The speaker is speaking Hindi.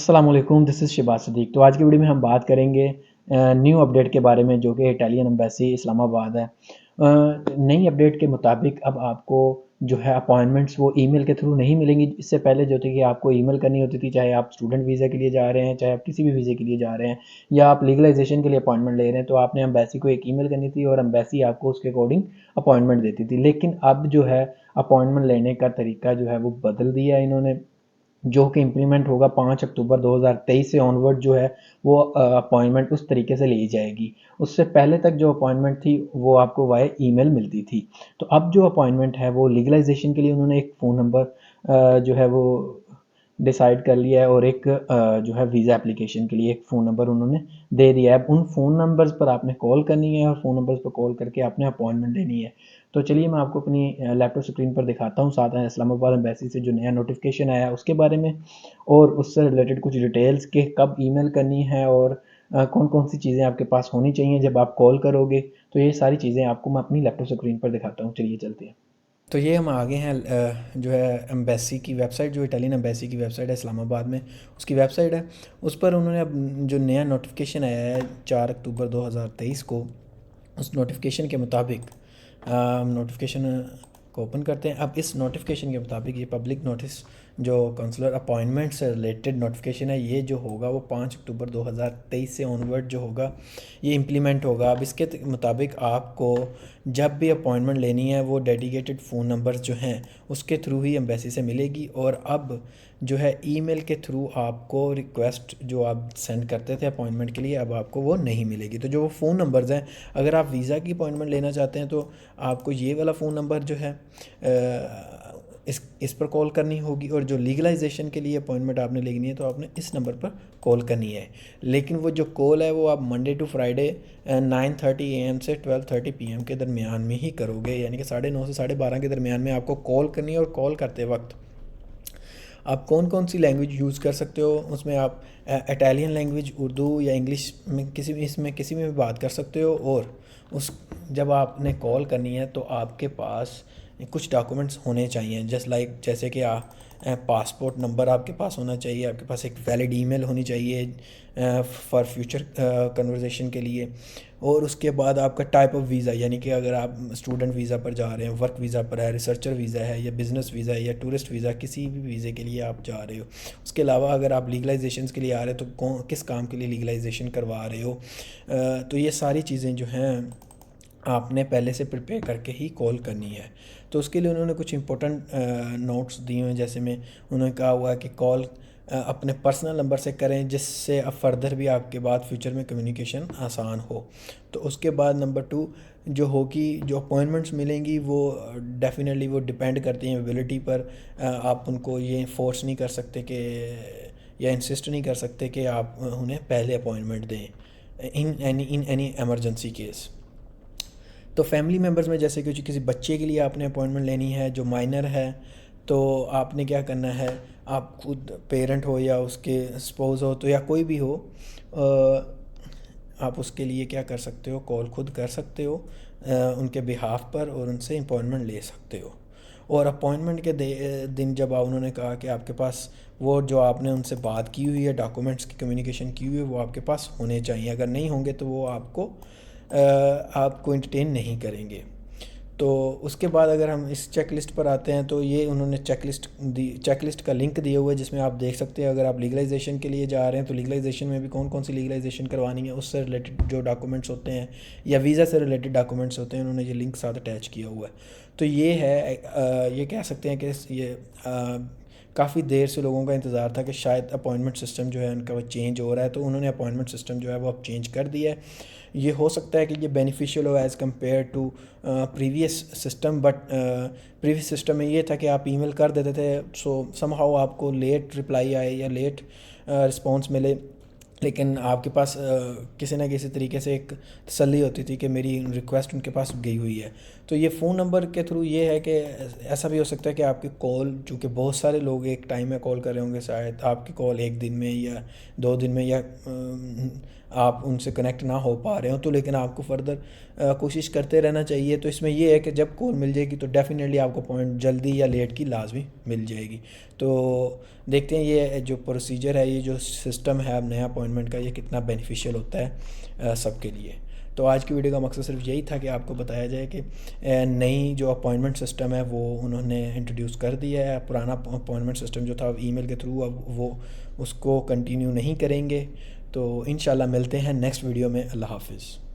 अस्सलाम वालेकुम, दिस इज़ शिबाज़ सिद्दीक। तो आज की वीडियो में हम बात करेंगे न्यू अपडेट के बारे में, जो कि इटालियन एम्बेसी इस्लामाबाद है। नई अपडेट के मुताबिक अब आपको जो है अपॉइंटमेंट्स वो ईमेल के थ्रू नहीं मिलेंगी। इससे पहले जो थी कि आपको ईमेल करनी होती थी, चाहे आप स्टूडेंट वीज़ा के लिए जा रहे हैं, चाहे आप किसी भी वीज़े के लिए जा रहे हैं या आप लीगलाइजेशन के लिए अपॉइंटमेंट ले रहे हैं, तो आपने एम्बेसी को एक ईमेल करनी थी और एम्बेसी आपको उसके अकॉर्डिंग अपॉइंटमेंट देती थी। लेकिन अब जो है अपॉइंटमेंट लेने का तरीका जो है वो बदल दिया है इन्होंने, जो कि इम्प्लीमेंट होगा 5 अक्टूबर 2023 से ऑनवर्ड जो है वो अपॉइंटमेंट उस तरीके से ली जाएगी। उससे पहले तक जो अपॉइंटमेंट थी वो आपको वाया ईमेल मिलती थी। तो अब जो अपॉइंटमेंट है वो लीगलाइजेशन के लिए उन्होंने एक फ़ोन नंबर जो है वो डिसाइड कर लिया है और एक जो है वीज़ा एप्लीकेशन के लिए एक फ़ोन नंबर उन्होंने दे दिया है। अब उन फ़ोन नंबर्स पर आपने कॉल करनी है और फ़ोन नंबर्स पर कॉल करके आपने अपॉइंटमेंट लेनी है। तो चलिए मैं आपको अपनी लैपटॉप स्क्रीन पर दिखाता हूँ, साथ में इस्लामाबाद एम्बेसी से जो नया नोटिफिकेशन आया है उसके बारे में, और उससे रिलेटेड कुछ डिटेल्स कि कब ईमेल करनी है और कौन कौन सी चीज़ें आपके पास होनी चाहिए जब आप कॉल करोगे। तो ये सारी चीज़ें आपको मैं अपनी लैपटॉप स्क्रीन पर दिखाता हूँ। चलिए चलते हैं। तो ये हम आगे हैं जो है एम्बेसी की वेबसाइट, जो इटालियन एम्बेसी की वेबसाइट है इस्लामाबाद में, उसकी वेबसाइट है। उस पर उन्होंने अब जो नया नोटिफिकेशन आया है 4 अक्टूबर 2023 को, उस नोटिफिकेशन के मुताबिक हम नोटिफिकेशन को ओपन करते हैं। अब इस नोटिफिकेशन के मुताबिक ये पब्लिक नोटिस जो काउंसलर अपॉइंटमेंट से रिलेटेड नोटिफिकेशन है, ये जो होगा वो 5 अक्टूबर 2023 से ऑनवर्ड जो होगा ये इम्प्लीमेंट होगा। अब इसके मुताबिक आपको जब भी अपॉइंटमेंट लेनी है वो डेडिकेटेड फ़ोन नंबर्स जो हैं उसके थ्रू ही एम्बेसी से मिलेगी, और अब जो है ईमेल के थ्रू आपको रिक्वेस्ट जो आप सेंड करते थे अपॉइंटमेंट के लिए, अब आपको वो नहीं मिलेगी। तो जो वो फ़ोन नंबर्स हैं, अगर आप वीज़ा की अपॉइंटमेंट लेना चाहते हैं तो आपको ये वाला फ़ोन नंबर जो है इस पर कॉल करनी होगी, और जो लीगलाइजेशन के लिए अपॉइंटमेंट आपने लेनी है तो आपने इस नंबर पर कॉल करनी है। लेकिन वो जो कॉल है वो आप मंडे टू फ्राइडे 9:30 AM से 12:30 PM के दरमियान में ही करोगे, यानी कि 9:30 से 12:30 के दरमियान में आपको कॉल करनी है। और कॉल करते वक्त आप कौन कौन सी लैंग्वेज यूज़ कर सकते हो, उसमें आप इटालियन लैंग्वेज, उर्दू या इंग्लिश में किसी भी, इसमें किसी में भी बात कर सकते हो। और उस जब आपने कॉल करनी है तो आपके पास कुछ डॉक्यूमेंट्स होने चाहिए, जैसे कि पासपोर्ट नंबर आपके पास होना चाहिए, आपके पास एक वैलिड ईमेल होनी चाहिए फॉर फ्यूचर कन्वर्सेशन के लिए। और उसके बाद आपका टाइप ऑफ वीज़ा, यानी कि अगर आप स्टूडेंट वीज़ा पर जा रहे हैं, वर्क वीज़ा पर है, रिसर्चर वीज़ा है, या बिज़नेस वीज़ा है, या टूरिस्ट वीज़ा, किसी भी वीज़े के लिए आप जा रहे हो। उसके अलावा अगर आप लीगलाइजेशन के लिए आ रहे हो तो किस काम के लिए लीगलाइजेशन करवा रहे हो। तो ये सारी चीज़ें जो हैं आपने पहले से प्रिपेयर करके ही कॉल करनी है। तो उसके लिए उन्होंने कुछ इंपॉर्टेंट नोट्स दिए हुए हैं, जैसे में उन्होंने कहा हुआ है कि कॉल अपने पर्सनल नंबर से करें, जिससे अब फर्दर भी आपके बाद फ्यूचर में कम्युनिकेशन आसान हो। तो उसके बाद नंबर 2 जो होगी, जो अपॉइंटमेंट्स मिलेंगी वो डेफिनेटली वो डिपेंड करती हैं एबिलिटी पर। आप उनको ये फोर्स नहीं कर सकते कि, या इंसिस्ट नहीं कर सकते कि आप उन्हें पहले अपॉइंटमेंट दें इन एनी एमरजेंसी केस। तो फैमिली मेम्बर्स में जैसे कि किसी बच्चे के लिए आपने अपॉइंटमेंट लेनी है जो माइनर है, तो आपने क्या करना है, आप खुद पेरेंट हो या उसके स्पोज हो, तो या कोई भी हो, आप उसके लिए क्या कर सकते हो, कॉल खुद कर सकते हो उनके बिहाफ पर, और उनसे अपॉइंटमेंट ले सकते हो। और अपॉइंटमेंट के दिन जब उन्होंने कहा कि आपके पास वो जो आपने उनसे बात की हुई है, डॉक्यूमेंट्स की कम्युनिकेशन की हुई है, वो आपके पास होने चाहिए। अगर नहीं होंगे तो वो आपको एंटरटेन नहीं करेंगे। तो उसके बाद अगर हम इस चेक लिस्ट पर आते हैं, तो ये उन्होंने चेक लिस्ट का लिंक दिया हुआ है, जिसमें आप देख सकते हैं अगर आप लीगलाइजेशन के लिए जा रहे हैं तो लीगलाइजेशन में भी कौन कौन सी लीगलाइजेशन करवानी है, उससे रिलेटेड जो डॉक्यूमेंट्स होते हैं या वीज़ा से रिलेटेड डॉक्यूमेंट्स होते हैं, उन्होंने ये लिंक साथ अटैच किया हुआ है। तो ये है ये कह सकते हैं कि ये काफ़ी देर से लोगों का इंतज़ार था कि शायद अपॉइंटमेंट सिस्टम जो है उनका वो चेंज हो रहा है, तो उन्होंने अपॉइंटमेंट सिस्टम जो है वो अब चेंज कर दिया है। ये हो सकता है कि ये बेनिफिशियल हो as compare to previous system, but previous system में ये था कि आप ईमेल कर देते थे, सो समहाउ आपको लेट रिप्लाई आए या लेट रिस्पॉन्स मिले, लेकिन आपके पास किसी ना किसी तरीके से एक तसल्ली होती थी कि मेरी रिक्वेस्ट उनके पास गई हुई है। तो ये फ़ोन नंबर के थ्रू ये है कि ऐसा भी हो सकता है कि आपकी कॉल, चूँकि बहुत सारे लोग एक टाइम में कॉल कर रहे होंगे, शायद आपकी कॉल एक दिन में या 2 दिन में, या आप उनसे कनेक्ट ना हो पा रहे हो, तो लेकिन आपको फर्दर कोशिश करते रहना चाहिए। तो इसमें ये है कि जब कॉल मिल जाएगी तो डेफ़िनेटली आपको पॉइंट जल्दी या लेट की लाजमी मिल जाएगी। तो देखते हैं ये जो प्रोसीजर है, ये जो सिस्टम है अब नया अपॉइंटमेंट का, ये कितना बेनिफिशियल होता है सबके लिए। तो आज की वीडियो का मकसद सिर्फ यही था कि आपको बताया जाए कि नई जो अपॉइंटमेंट सिस्टम है वो उन्होंने इंट्रोड्यूस कर दिया है। पुराना अपॉइंटमेंट सिस्टम जो था ईमेल के थ्रू, अब वो उसको कंटिन्यू नहीं करेंगे। तो इंशाल्लाह मिलते हैं नेक्स्ट वीडियो में। अल्लाह हाफ़िज़।